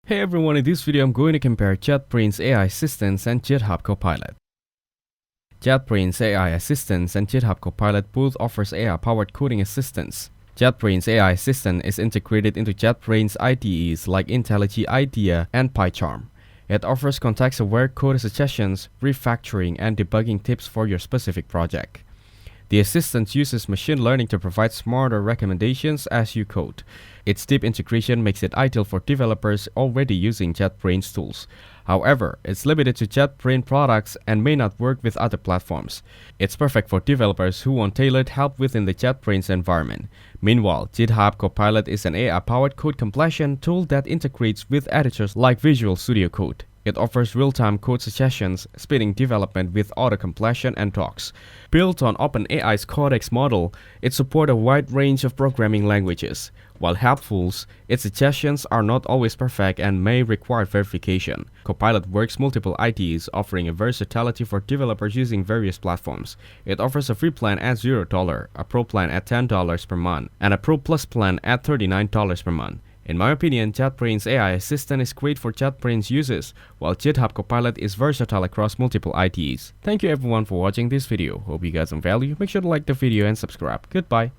Hey everyone, in this video I'm going to compare JetBrains AI Assistants and GitHub Copilot. JetBrains AI Assistants and GitHub Copilot both offers AI-powered coding assistance. JetBrains AI Assistant is integrated into JetBrains IDEs like IntelliJ IDEA and PyCharm. It offers context-aware code suggestions, refactoring, and debugging tips for your specific project. The assistant uses machine learning to provide smarter recommendations as you code. Its deep integration makes it ideal for developers already using JetBrains tools. However, it's limited to JetBrains products and may not work with other platforms. It's perfect for developers who want tailored help within the JetBrains environment. Meanwhile, GitHub Copilot is an AI-powered code completion tool that integrates with editors like Visual Studio Code. It offers real-time code suggestions, speeding development with auto-completion and docs. Built on OpenAI's Codex model, it supports a wide range of programming languages. While helpful, its suggestions are not always perfect and may require verification. Copilot works multiple IDEs, offering a versatility for developers using various platforms. It offers a free plan at $0, a Pro plan at $10 per month, and a Pro Plus plan at $39 per month. In my opinion, JetBrains AI Assistant is great for JetBrains users, while GitHub Copilot is versatile across multiple IDEs. Thank you everyone for watching this video. Hope you got some value. Make sure to like the video and subscribe. Goodbye.